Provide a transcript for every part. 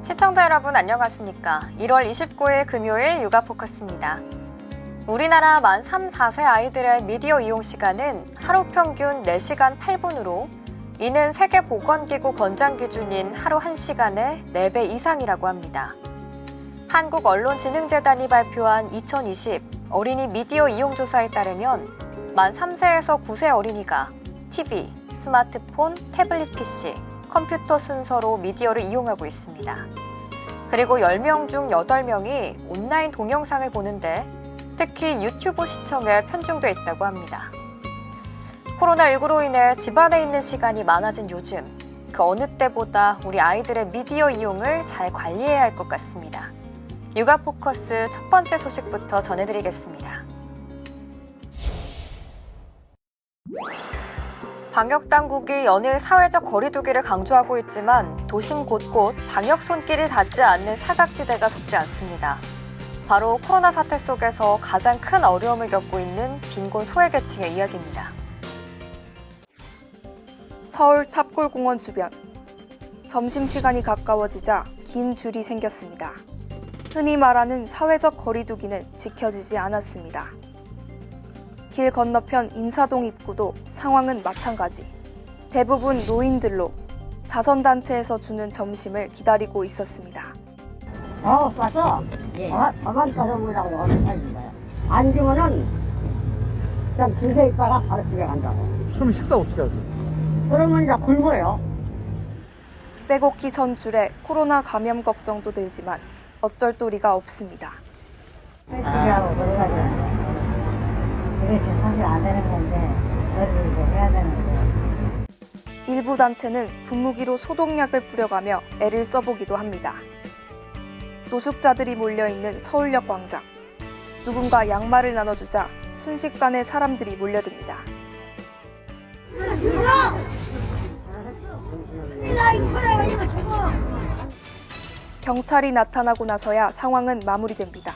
시청자 여러분 안녕하십니까? 1월 29일 금요일 육아 포커스입니다. 우리나라 만 3, 4세 아이들의 미디어 이용 시간은 하루 평균 4시간 8분으로 이는 세계보건기구 권장 기준인 하루 1시간의 4배 이상이라고 합니다. 한국언론진흥재단이 발표한 2020 어린이 미디어 이용 조사에 따르면 만 3세에서 9세 어린이가 TV, 스마트폰, 태블릿 PC, 컴퓨터 순서로 미디어를 이용하고 있습니다. 그리고 10명 중 8명이 온라인 동영상을 보는데 특히 유튜브 시청에 편중돼 있다고 합니다. 코로나19로 인해 집안에 있는 시간이 많아진 요즘, 그 어느 때보다 우리 아이들의 미디어 이용을 잘 관리해야 할 것 같습니다. 육아 포커스 첫 번째 소식부터 전해드리겠습니다. 방역당국이 연일 사회적 거리두기를 강조하고 있지만 도심 곳곳 방역 손길이 닿지 않는 사각지대가 적지 않습니다. 바로 코로나 사태 속에서 가장 큰 어려움을 겪고 있는 빈곤 소외계층의 이야기입니다. 서울 탑골공원 주변. 점심시간이 가까워지자 긴 줄이 생겼습니다. 흔히 말하는 사회적 거리두기는 지켜지지 않았습니다. 길 건너편 인사동 입구도 상황은 마찬가지. 대부분 노인들로 자선단체에서 주는 점심을 기다리고 있었습니다. 가서 가만 가서 보자고 하는 거예요. 안 주면은 그냥 줄서 있다가 바로 집에 간다고. 그럼 식사 어떻게 하세요? 그러면 이제 굶어요. 빼곡히 선 줄에 코로나 감염 걱정도 들지만 어쩔 도리가 없습니다. 빼기하고 그래가지고 이렇게 사실 안 되는 건데 그래도 이제 해야 되는데. 일부 단체는 분무기로 소독약을 뿌려가며 애를 써보기도 합니다. 노숙자들이 몰려있는 서울역 광장. 누군가 양말을 나눠주자 순식간에 사람들이 몰려듭니다. 경찰이 나타나고 나서야 상황은 마무리됩니다.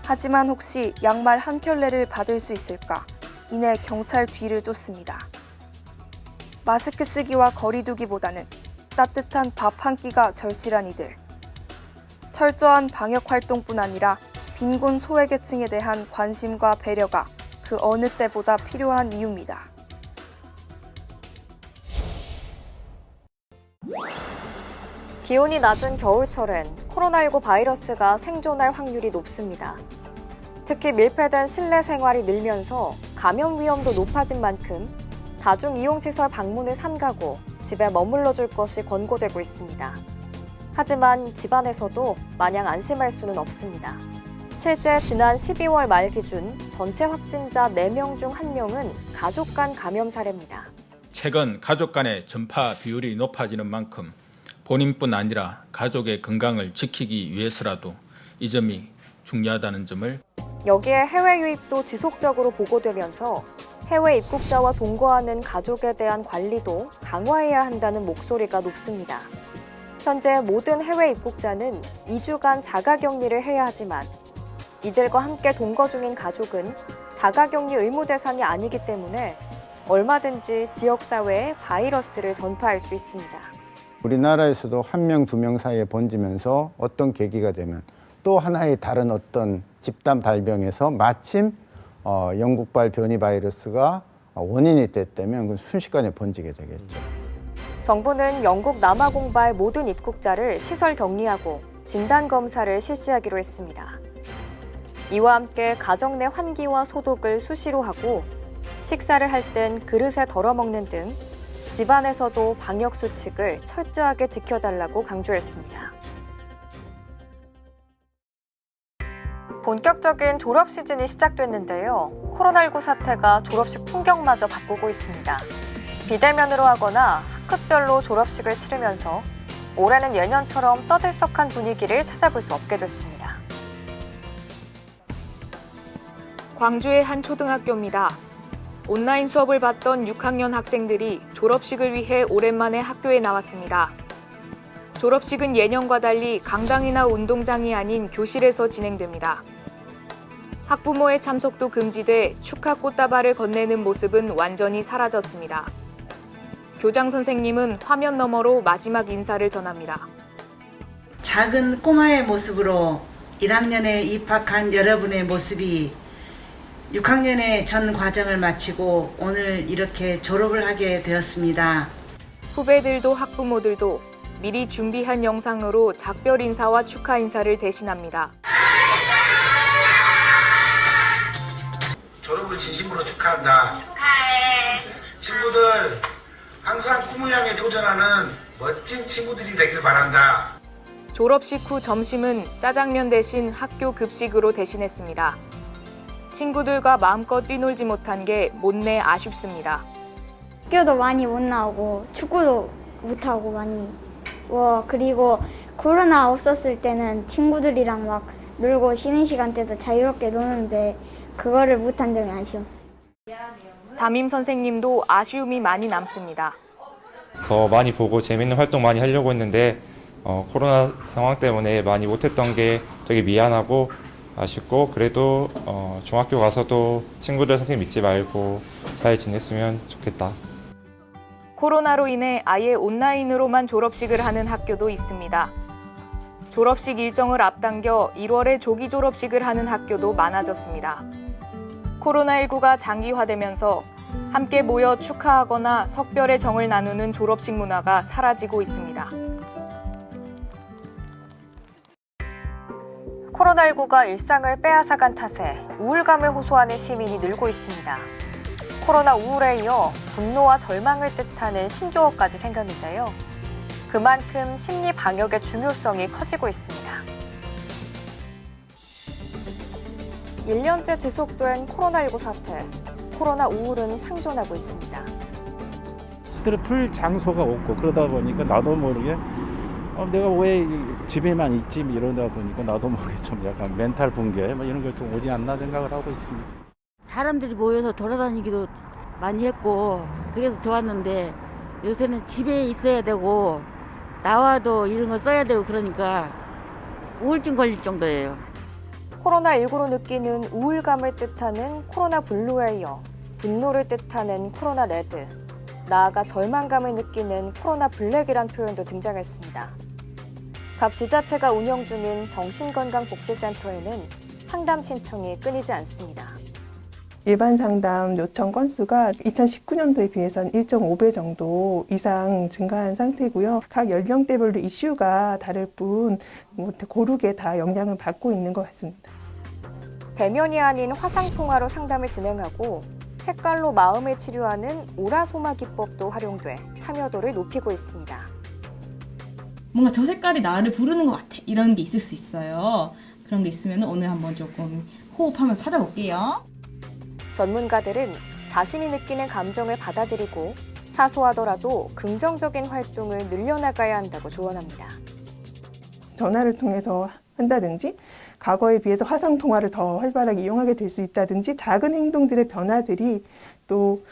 하지만 혹시 양말 한 켤레를 받을 수 있을까? 이내 경찰 뒤를 쫓습니다. 마스크 쓰기와 거리두기보다는 따뜻한 밥 한 끼가 절실한 이들. 철저한 방역 활동뿐 아니라 빈곤 소외계층에 대한 관심과 배려가 그 어느 때보다 필요한 이유입니다. 기온이 낮은 겨울철엔 코로나19 바이러스가 생존할 확률이 높습니다. 특히 밀폐된 실내 생활이 늘면서 감염 위험도 높아진 만큼 다중이용시설 방문을 삼가고 집에 머물러 줄 것이 권고되고 있습니다. 하지만 집안에서도 마냥 안심할 수는 없습니다. 실제 지난 12월 말 기준 전체 확진자 4명 중 1명은 가족 간 감염 사례입니다. 최근 가족 간의 전파 비율이 높아지는 만큼 본인뿐 아니라 가족의 건강을 지키기 위해서라도 이 점이 중요하다는 점을. 여기에 해외 유입도 지속적으로 보고되면서 해외 입국자와 동거하는 가족에 대한 관리도 강화해야 한다는 목소리가 높습니다. 현재 모든 해외 입국자는 2주간 자가격리를 해야 하지만 이들과 함께 동거 중인 가족은 자가격리 의무 대상이 아니기 때문에 얼마든지 지역사회에 바이러스를 전파할 수 있습니다. 우리나라에서도 1명, 2명 사이에 번지면서 어떤 계기가 되면 또 하나의 다른 어떤 집단 발병에서 마침 영국발 변이 바이러스가 원인이 됐다면 순식간에 번지게 되겠죠. 정부는 영국 남아공발 모든 입국자를 시설 격리하고 진단검사를 실시하기로 했습니다. 이와 함께 가정 내 환기와 소독을 수시로 하고 식사를 할 땐 그릇에 덜어먹는 등 집안에서도 방역 수칙을 철저하게 지켜달라고 강조했습니다. 본격적인 졸업 시즌이 시작됐는데요. 코로나19 사태가 졸업식 풍경마저 바꾸고 있습니다. 비대면으로 하거나 학급별로 졸업식을 치르면서 올해는 예년처럼 떠들썩한 분위기를 찾아볼 수 없게 됐습니다. 광주의 한 초등학교입니다. 온라인 수업을 받던 6학년 학생들이 졸업식을 위해 오랜만에 학교에 나왔습니다. 졸업식은 예년과 달리 강당이나 운동장이 아닌 교실에서 진행됩니다. 학부모의 참석도 금지돼 축하 꽃다발을 건네는 모습은 완전히 사라졌습니다. 교장 선생님은 화면 너머로 마지막 인사를 전합니다. 작은 꼬마의 모습으로 1학년에 입학한 여러분의 모습이 6학년의 전 과정을 마치고 오늘 이렇게 졸업을 하게 되었습니다. 후배들도 학부모들도 미리 준비한 영상으로 작별 인사와 축하 인사를 대신합니다. 졸업을 진심으로 축하한다. 축하해. 친구들 항상 꿈을 향해 도전하는 멋진 친구들이 되길 바란다. 졸업식 후 점심은 짜장면 대신 학교 급식으로 대신했습니다. 친구들과 마음껏 뛰놀지 못한 게 못내 아쉽습니다. 학교도 많이 못 나오고 축구도 못 하고 많이. 그리고 코로나 없었을 때는 친구들이랑 막 놀고 쉬는 시간 때도 자유롭게 노는데 그거를 못한 점이 아쉬웠어요. 담임 선생님도 아쉬움이 많이 남습니다. 더 많이 보고 재밌는 활동 많이 하려고 했는데 코로나 상황 때문에 많이 못했던 게 되게 미안하고 아쉽고, 그래도 중학교 가서도 친구들 선생님 잊지 말고 잘 지냈으면 좋겠다. 코로나로 인해 아예 온라인으로만 졸업식을 하는 학교도 있습니다. 졸업식 일정을 앞당겨 1월에 조기 졸업식을 하는 학교도 많아졌습니다. 코로나19가 장기화되면서 함께 모여 축하하거나 석별의 정을 나누는 졸업식 문화가 사라지고 있습니다. 코로나19가 일상을 빼앗아간 탓에 우울감을 호소하는 시민이 늘고 있습니다. 코로나 우울에 이어 분노와 절망을 뜻하는 신조어까지 생겼는데요. 그만큼 심리 방역의 중요성이 커지고 있습니다. 1년째 지속된 코로나19 사태, 코로나 우울은 상존하고 있습니다. 스트레스 풀 장소가 없고 그러다 보니까 나도 모르게 내가 왜 집에만 있지 이러다 보니까 나도 모르게 좀 약간 멘탈 붕괴 이런 게 좀 오지 않나 생각을 하고 있습니다. 사람들이 모여서 돌아다니기도 많이 했고 그래서 좋았는데 요새는 집에 있어야 되고 나와도 이런 거 써야 되고 그러니까 우울증 걸릴 정도예요. 코로나19로 느끼는 우울감을 뜻하는 코로나 블루에 이어 분노를 뜻하는 코로나 레드, 나아가 절망감을 느끼는 코로나 블랙이란 표현도 등장했습니다. 각 지자체가 운영 중인 정신건강복지센터에는 상담 신청이 끊이지 않습니다. 일반 상담 요청 건수가 2019년도에 비해서는 1.5배 정도 이상 증가한 상태고요. 각 연령대별로 이슈가 다를 뿐 고르게 다 영향을 받고 있는 것 같습니다. 대면이 아닌 화상통화로 상담을 진행하고 색깔로 마음을 치료하는 오라소마 기법도 활용돼 참여도를 높이고 있습니다. 뭔가 저 색깔이 나를 부르는 것 같아. 이런 게 있을 수 있어요. 그런 게 있으면 오늘 한번 조금 호흡하면서 찾아볼게요. 전문가들은 자신이 느끼는 감정을 받아들이고 사소하더라도 긍정적인 활동을 늘려나가야 한다고 조언합니다. 전화를 통해서 한다든지 과거에 비해서 화상통화를 더 활발하게 이용하게 될 수 있다든지 작은 행동들의 변화들이 또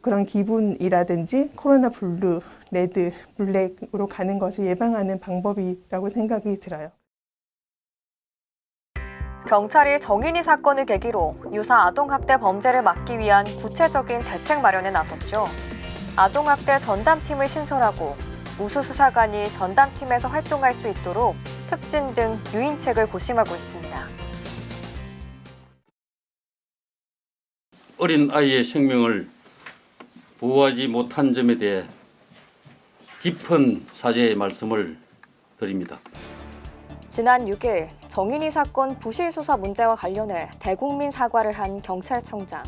그런 기분이라든지 코로나 블루, 레드, 블랙으로 가는 것을 예방하는 방법이라고 생각이 들어요. 경찰이 정인이 사건을 계기로 유사 아동학대 범죄를 막기 위한 구체적인 대책 마련에 나섰죠. 아동학대 전담팀을 신설하고 우수수사관이 전담팀에서 활동할 수 있도록 특진 등 유인책을 고심하고 있습니다. 어린 아이의 생명을 보호하지 못한 점에 대해 깊은 사죄의 말씀을 드립니다. 지난 6일 정인이 사건 부실 수사 문제와 관련해 대국민 사과를 한 경찰청장.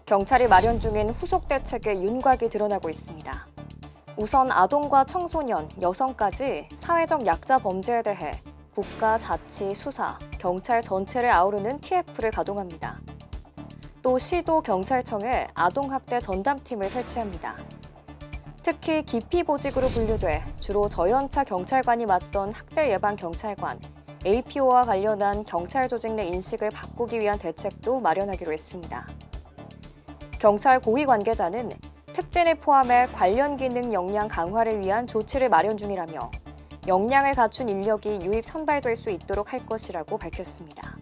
경찰이 마련 중인 후속 대책의 윤곽이 드러나고 있습니다. 우선 아동과 청소년, 여성까지 사회적 약자 범죄에 대해 국가, 자치, 수사, 경찰 전체를 아우르는 TF를 가동합니다. 또 시도 경찰청에 아동학대 전담팀을 설치합니다. 특히 기피보직으로 분류돼 주로 저연차 경찰관이 맡던 학대 예방 경찰관, APO와 관련한 경찰 조직 내 인식을 바꾸기 위한 대책도 마련하기로 했습니다. 경찰 고위 관계자는 특진을 포함해 관련 기능 역량 강화를 위한 조치를 마련 중이라며 역량을 갖춘 인력이 유입 선발될 수 있도록 할 것이라고 밝혔습니다.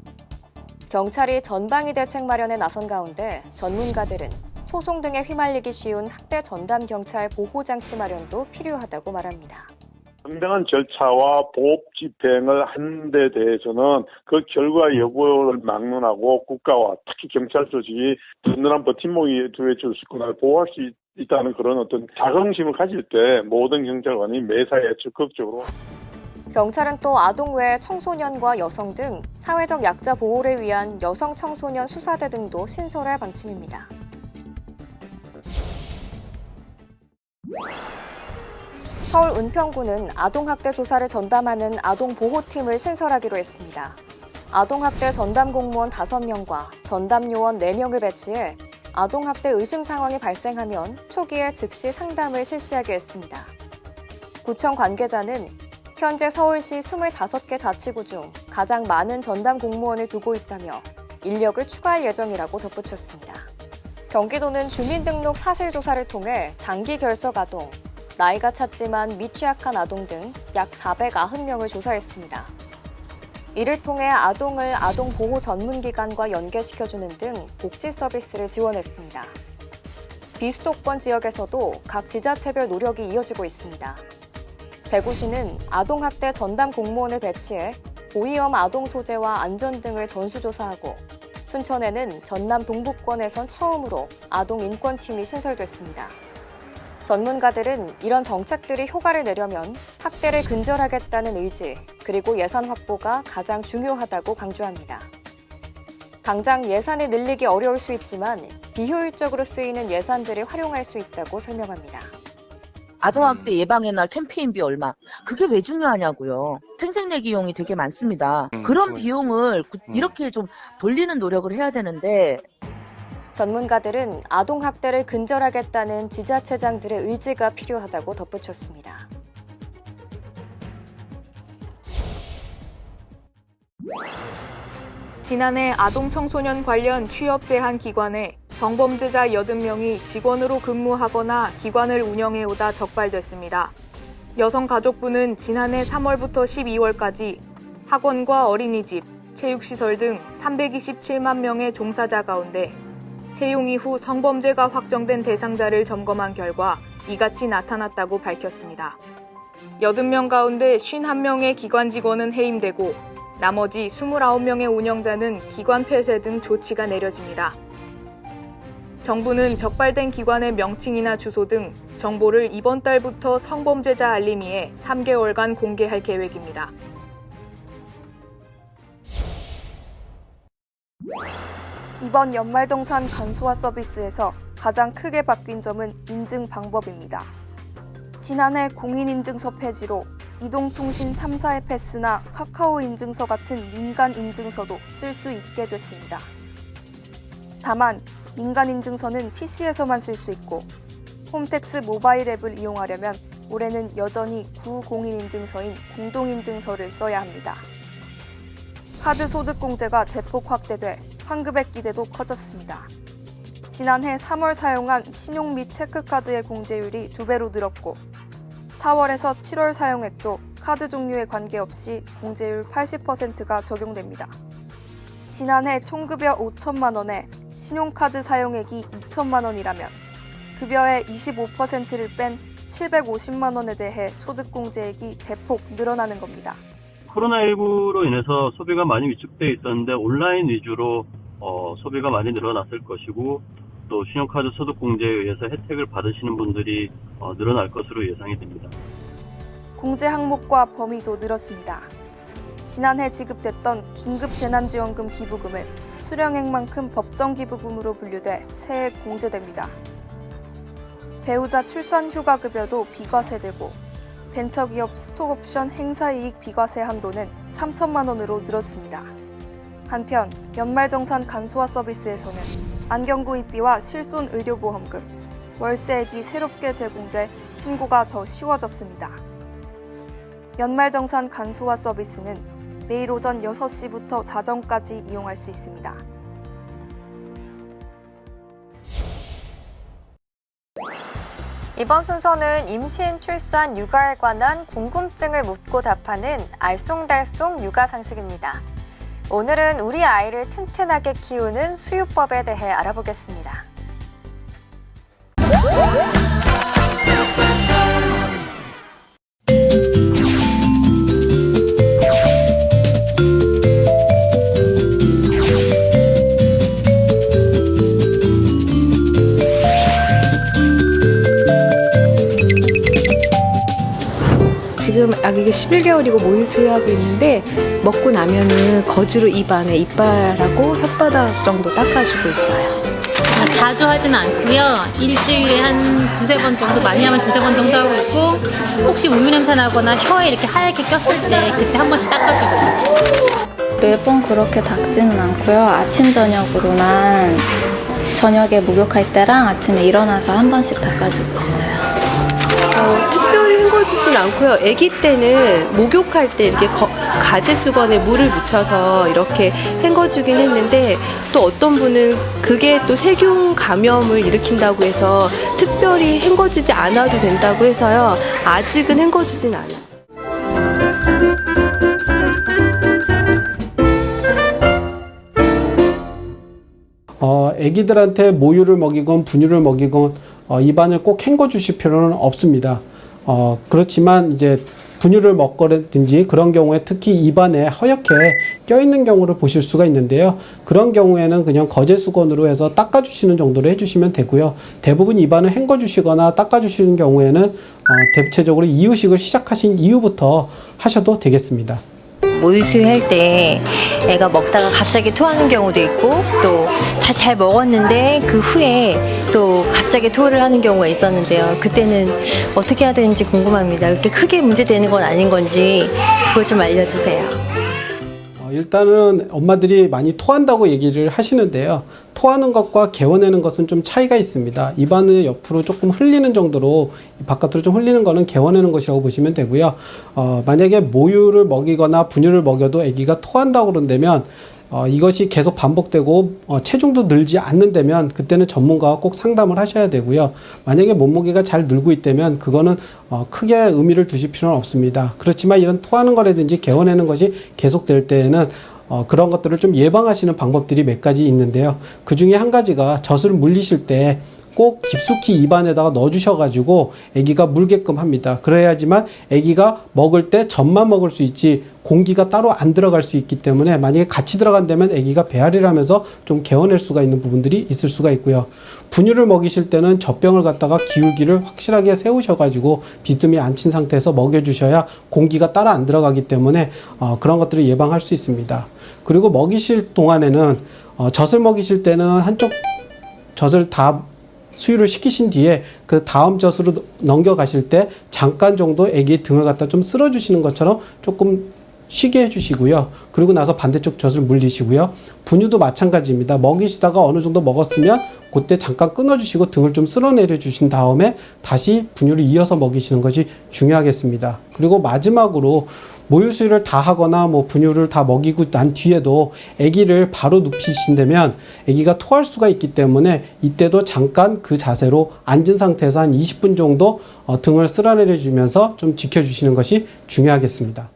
경찰이 전방위 대책 마련에 나선 가운데 전문가들은 소송 등에 휘말리기 쉬운 학대 전담 경찰 보호장치 마련도 필요하다고 말합니다. 정당한 절차와 법 집행을 하는 데 대해서는 그 결과 여부를 막론하고 국가와 특히 경찰 조직이 든든한 버팀목이 되어줄 수 있고 날 보호할 수 있다는 그런 어떤 자긍심을 가질 때 모든 경찰관이 매사에 적극적으로. 경찰은 또 아동 외에 청소년과 여성 등 사회적 약자 보호를 위한 여성 청소년 수사대 등도 신설할 방침입니다. 서울 은평구는 아동학대 조사를 전담하는 아동보호팀을 신설하기로 했습니다. 아동학대 전담 공무원 5명과 전담 요원 4명을 배치해 아동학대 의심 상황이 발생하면 초기에 즉시 상담을 실시하게 했습니다. 구청 관계자는 현재 서울시 25개 자치구 중 가장 많은 전담 공무원을 두고 있다며 인력을 추가할 예정이라고 덧붙였습니다. 경기도는 주민등록 사실조사를 통해 장기 결석 아동, 나이가 찼지만 미취학한 아동 등 약 490명을 조사했습니다. 이를 통해 아동을 아동보호 전문기관과 연계시켜주는 등 복지 서비스를 지원했습니다. 비수도권 지역에서도 각 지자체별 노력이 이어지고 있습니다. 대구시는 아동학대 전담 공무원을 배치해 고위험 아동 소재와 안전 등을 전수조사하고 순천에는 전남 동북권에선 처음으로 아동 인권팀이 신설됐습니다. 전문가들은 이런 정책들이 효과를 내려면 학대를 근절하겠다는 의지, 그리고 예산 확보가 가장 중요하다고 강조합니다. 당장 예산을 늘리기 어려울 수 있지만 비효율적으로 쓰이는 예산들을 활용할 수 있다고 설명합니다. 아동학대 예방의 날 캠페인비 얼마? 그게 왜 중요하냐고요. 생색내기용이 되게 많습니다. 그런 비용을 이렇게 좀 돌리는 노력을 해야 되는데 전문가들은 아동학대를 근절하겠다는 지자체장들의 의지가 필요하다고 덧붙였습니다. 지난해 아동 청소년 관련 취업 제한 기관에 성범죄자 80명이 직원으로 근무하거나 기관을 운영해오다 적발됐습니다. 여성가족부는 지난해 3월부터 12월까지 학원과 어린이집, 체육시설 등 327만 명의 종사자 가운데 채용 이후 성범죄가 확정된 대상자를 점검한 결과 이같이 나타났다고 밝혔습니다. 80명 가운데 51명의 기관 직원은 해임되고 나머지 29명의 운영자는 기관 폐쇄 등 조치가 내려집니다. 정부는 적발된 기관의 명칭이나 주소 등 정보를 이번 달부터 성범죄자 알림이에 3개월간 공개할 계획입니다. 이번 연말정산 간소화 서비스에서 가장 크게 바뀐 점은 인증 방법입니다. 지난해 공인인증서 폐지로 이동통신 3사의 패스나 카카오 인증서 같은 민간 인증서도 쓸 수 있게 됐습니다. 다만 민간 인증서는 PC에서만 쓸 수 있고 홈택스 모바일 앱을 이용하려면 올해는 여전히 구공인인증서인 공동인증서를 써야 합니다. 카드 소득 공제가 대폭 확대돼 환급액 기대도 커졌습니다. 지난해 3월 사용한 신용 및 체크카드의 공제율이 2배로 늘었고 4월에서 7월 사용액도 카드 종류에 관계없이 공제율 80%가 적용됩니다. 지난해 총급여 5천만 원에 신용카드 사용액이 2천만 원이라면 급여의 25%를 뺀 750만 원에 대해 소득공제액이 대폭 늘어나는 겁니다. 코로나19로 인해서 소비가 많이 위축되어 있었는데 온라인 위주로 소비가 많이 늘어났을 것이고 또 신용카드 소득공제에 의해서 혜택을 받으시는 분들이 늘어날 것으로 예상이 됩니다. 공제 항목과 범위도 늘었습니다. 지난해 지급됐던 긴급재난지원금 기부금은 수령액만큼 법정기부금으로 분류돼 새해 공제됩니다. 배우자 출산휴가급여도 비과세되고 벤처기업 스톡옵션 행사이익 비과세 한도는 3천만 원으로 늘었습니다. 한편 연말정산 간소화 서비스에서는 안경구입비와 실손의료보험금, 월세액이 새롭게 제공돼 신고가 더 쉬워졌습니다. 연말정산 간소화 서비스는 매일 오전 6시부터 자정까지 이용할 수 있습니다. 이번 순서는 임신, 출산, 육아에 관한 궁금증을 묻고 답하는 알쏭달쏭 육아 상식입니다. 오늘은 우리 아이를 튼튼하게 키우는 수유법에 대해 알아보겠습니다. 지금 아기가 11개월이고 모유 수유하고 있는데 먹고 나면은 거즈로 입안에 이빨하고 혓바닥 정도 닦아주고 있어요. 자주 하진 않고요. 일주일에 한 두세 번 정도, 많이 하면 두세 번 정도 하고 있고, 혹시 우유 냄새 나거나 혀에 이렇게 하얗게 꼈을 때 그때 한 번씩 닦아주고 있어요. 매번 그렇게 닦지는 않고요. 아침 저녁으로만 저녁에 목욕할 때랑 아침에 일어나서 한 번씩 닦아주고 있어요. 특별히 헹궈주진 않고요. 아기 때는 목욕할 때 이렇게 가제 수건에 물을 묻혀서 이렇게 헹궈주긴 했는데 또 어떤 분은 그게 또 세균 감염을 일으킨다고 해서 특별히 헹궈주지 않아도 된다고 해서요. 아직은 헹궈주진 않아요. 아기들한테 모유를 먹이건 분유를 먹이건 입안을 꼭 헹궈 주실 필요는 없습니다. 그렇지만 이제 분유를 먹거든지 그런 경우에 특히 입안에 허옇게 껴있는 경우를 보실 수가 있는데요. 그런 경우에는 그냥 거제 수건으로 해서 닦아주시는 정도로 해주시면 되고요. 대부분 입안을 헹궈주시거나 닦아주시는 경우에는 대체적으로 이유식을 시작하신 이후부터 하셔도 되겠습니다. 모유수유할 때 애가 먹다가 갑자기 토하는 경우도 있고 또 다 잘 먹었는데 그 후에 또 갑자기 토를 하는 경우가 있었는데요. 그때는 어떻게 해야 되는지 궁금합니다. 그렇게 크게 문제되는 건 아닌 건지 그거 좀 알려주세요. 일단은 엄마들이 많이 토한다고 얘기를 하시는데요. 토하는 것과 개워내는 것은 좀 차이가 있습니다. 입안을 옆으로 조금 흘리는 정도로 바깥으로 좀 흘리는 거는 개워내는 것이라고 보시면 되고요. 만약에 모유를 먹이거나 분유를 먹여도 아기가 토한다고 그런다면 이것이 계속 반복되고 체중도 늘지 않는다면 그때는 전문가와 꼭 상담을 하셔야 되고요. 만약에 몸무게가 잘 늘고 있다면 그거는 크게 의미를 두실 필요는 없습니다. 그렇지만 이런 토하는 거라든지 개워내는 것이 계속될 때에는 그런 것들을 좀 예방하시는 방법들이 몇 가지 있는데요. 그 중에 한 가지가 젖을 물리실 때 꼭 깊숙이 입안에다가 넣어주셔가지고 아기가 물게끔 합니다. 그래야지만 아기가 먹을 때 젖만 먹을 수 있지 공기가 따로 안 들어갈 수 있기 때문에 만약에 같이 들어간다면 아기가 배앓이를 하면서 좀 개워낼 수가 있는 부분들이 있을 수가 있고요. 분유를 먹이실 때는 젖병을 갖다가 기울기를 확실하게 세우셔가지고 비듬이 안 친 상태에서 먹여주셔야 공기가 따로 안 들어가기 때문에 그런 것들을 예방할 수 있습니다. 그리고 먹이실 동안에는 젖을 먹이실 때는 한쪽 젖을 다 수유를 시키신 뒤에 그 다음 젖으로 넘겨가실 때 잠깐 정도 아기의 등을 갖다 좀 쓸어주시는 것처럼 조금 쉬게 해주시고요. 그리고 나서 반대쪽 젖을 물리시고요. 분유도 마찬가지입니다. 먹이시다가 어느 정도 먹었으면 그때 잠깐 끊어주시고 등을 좀 쓸어내려 주신 다음에 다시 분유를 이어서 먹이시는 것이 중요하겠습니다. 그리고 마지막으로 모유수유를 다 하거나 뭐 분유를 다 먹이고 난 뒤에도 아기를 바로 눕히신다면 아기가 토할 수가 있기 때문에 이때도 잠깐 그 자세로 앉은 상태에서 한 20분 정도 등을 쓸어내려 주면서 좀 지켜주시는 것이 중요하겠습니다.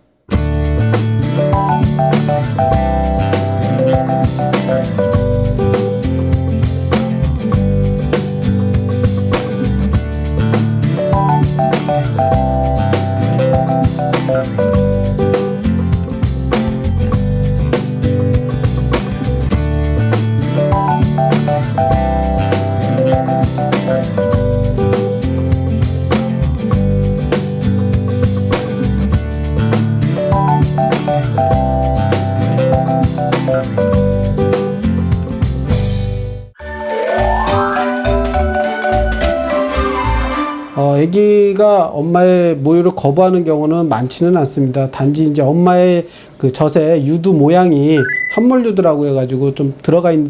아기가 엄마의 모유를 거부하는 경우는 많지는 않습니다. 단지 이제 엄마의 그 젖의 유두 모양이 함몰유두라고 해가지고 좀 들어가 있는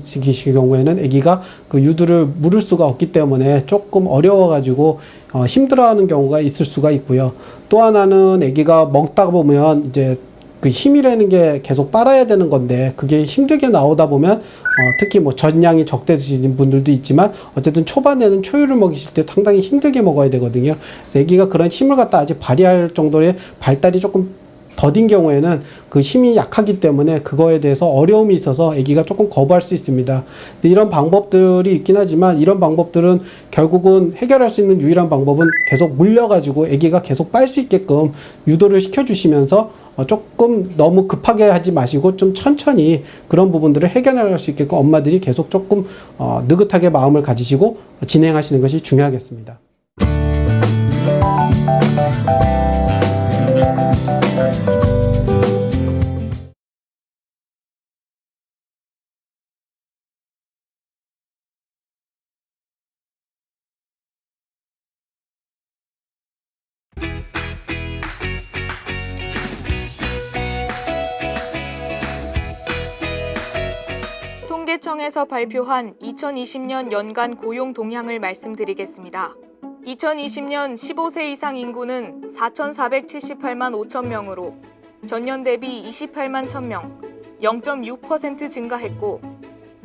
경우에는 아기가 그 유두를 물을 수가 없기 때문에 조금 어려워가지고 힘들어하는 경우가 있을 수가 있고요. 또 하나는 아기가 먹다 보면 이제 그 힘이라는 게 계속 빨아야 되는 건데 그게 힘들게 나오다 보면 특히 뭐 젖량이 적게 드시는 분들도 있지만 어쨌든 초반에는 초유를 먹이실 때 상당히 힘들게 먹어야 되거든요. 그래서 아기가 그런 힘을 갖다 아직 발휘할 정도의 발달이 조금 더딘 경우에는 그 힘이 약하기 때문에 그거에 대해서 어려움이 있어서 아기가 조금 거부할 수 있습니다. 근데 이런 방법들이 있긴 하지만 이런 방법들은 결국은 해결할 수 있는 유일한 방법은 계속 물려가지고 아기가 계속 빨 수 있게끔 유도를 시켜주시면서 조금 너무 급하게 하지 마시고 좀 천천히 그런 부분들을 해결할 수 있게끔 엄마들이 계속 조금 느긋하게 마음을 가지시고 진행하시는 것이 중요하겠습니다. 勞動者庁에서 발표한 2020년 연간 고용 동향을 말씀드리겠습니다. 2020년 15세 이상 인구는 4,478만 5천 명으로 전년 대비 28만 1,000명, 0.6% 증가했고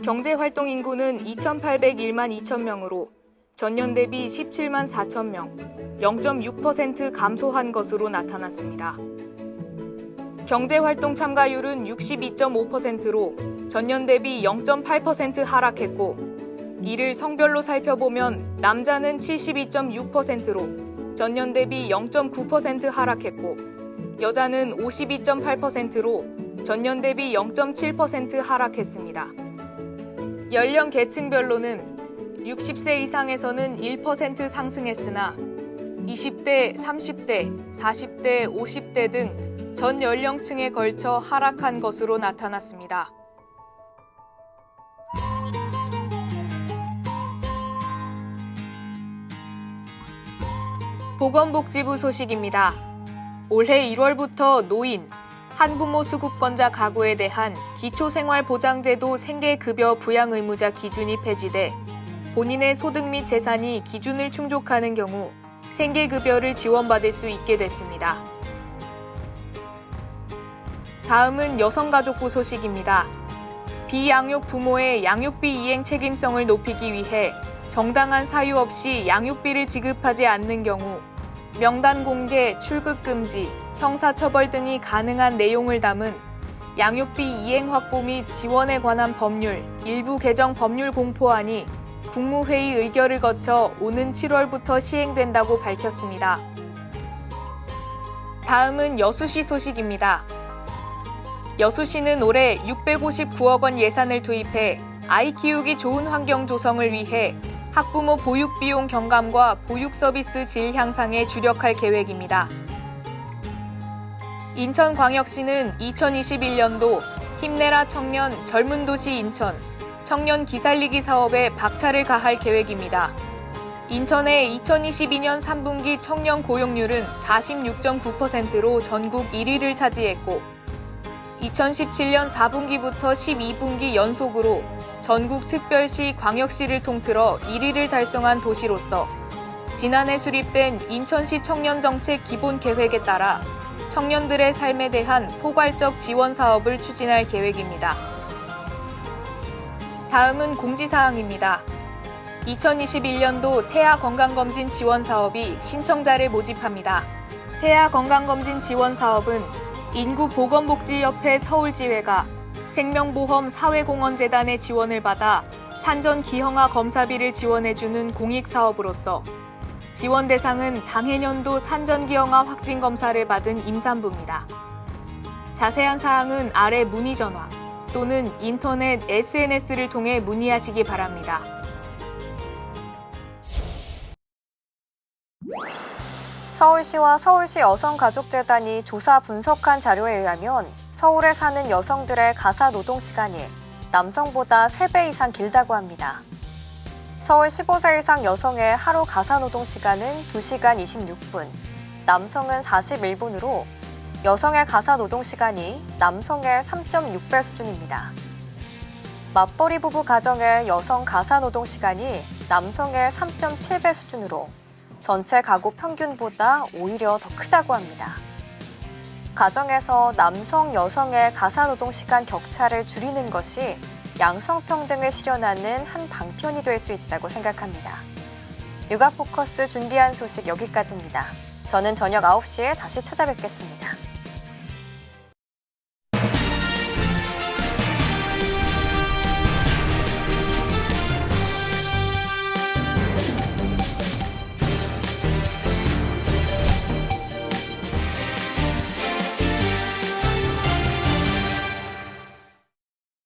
경제활동 인구는 2,801만 2천 명으로 전년 대비 17만 4천 명, 0.6% 감소한 것으로 나타났습니다. 경제활동 참가율은 62.5%로 전년 대비 0.8% 하락했고 이를 성별로 살펴보면 남자는 72.6%로 전년 대비 0.9% 하락했고 여자는 52.8%로 전년 대비 0.7% 하락했습니다. 연령 계층별로는 60세 이상에서는 1% 상승했으나 20대, 30대, 40대, 50대 등 전 연령층에 걸쳐 하락한 것으로 나타났습니다. 보건복지부 소식입니다. 올해 1월부터 노인, 한부모 수급권자 가구에 대한 기초생활보장제도 생계급여 부양 의무자 기준이 폐지돼 본인의 소득 및 재산이 기준을 충족하는 경우 생계급여를 지원받을 수 있게 됐습니다. 다음은 여성가족부 소식입니다. 비양육 부모의 양육비 이행 책임성을 높이기 위해 정당한 사유 없이 양육비를 지급하지 않는 경우 명단 공개, 출국 금지, 형사처벌 등이 가능한 내용을 담은 양육비 이행 확보 및 지원에 관한 법률 일부 개정 법률 공포안이 국무회의 의결을 거쳐 오는 7월부터 시행된다고 밝혔습니다. 다음은 여수시 소식입니다. 여수시는 올해 659억 원 예산을 투입해 아이 키우기 좋은 환경 조성을 위해 학부모 보육 비용 경감과 보육 서비스 질 향상에 주력할 계획입니다. 인천광역시는 2021년도 힘내라 청년 젊은 도시 인천 청년 기살리기 사업에 박차를 가할 계획입니다. 인천의 2022년 3분기 청년 고용률은 46.9%로 전국 1위를 차지했고 2017년 4분기부터 12분기 연속으로 전국 특별시, 광역시를 통틀어 1위를 달성한 도시로서 지난해 수립된 인천시 청년정책 기본계획에 따라 청년들의 삶에 대한 포괄적 지원 사업을 추진할 계획입니다. 다음은 공지사항입니다. 2021년도 태아 건강검진 지원 사업이 신청자를 모집합니다. 태아 건강검진 지원 사업은 인구보건복지협회 서울지회가 생명보험 사회공헌재단의 지원을 받아 산전 기형아 검사비를 지원해주는 공익사업으로서 지원 대상은 당해년도 산전기형아 확진검사를 받은 임산부입니다. 자세한 사항은 아래 문의전화 또는 인터넷 SNS를 통해 문의하시기 바랍니다. 서울시와 서울시 여성가족재단이 조사 분석한 자료에 의하면 서울에 사는 여성들의 가사 노동 시간이 남성보다 3배 이상 길다고 합니다. 서울 15세 이상 여성의 하루 가사 노동 시간은 2시간 26분, 남성은 41분으로 여성의 가사 노동 시간이 남성의 3.6배 수준입니다. 맞벌이 부부 가정의 여성 가사 노동 시간이 남성의 3.7배 수준으로 전체 가구 평균보다 오히려 더 크다고 합니다. 가정에서 남성, 여성의 가사 노동 시간 격차를 줄이는 것이 양성평등을 실현하는 한 방편이 될 수 있다고 생각합니다. 육아포커스 준비한 소식 여기까지입니다. 저는 저녁 9시에 다시 찾아뵙겠습니다.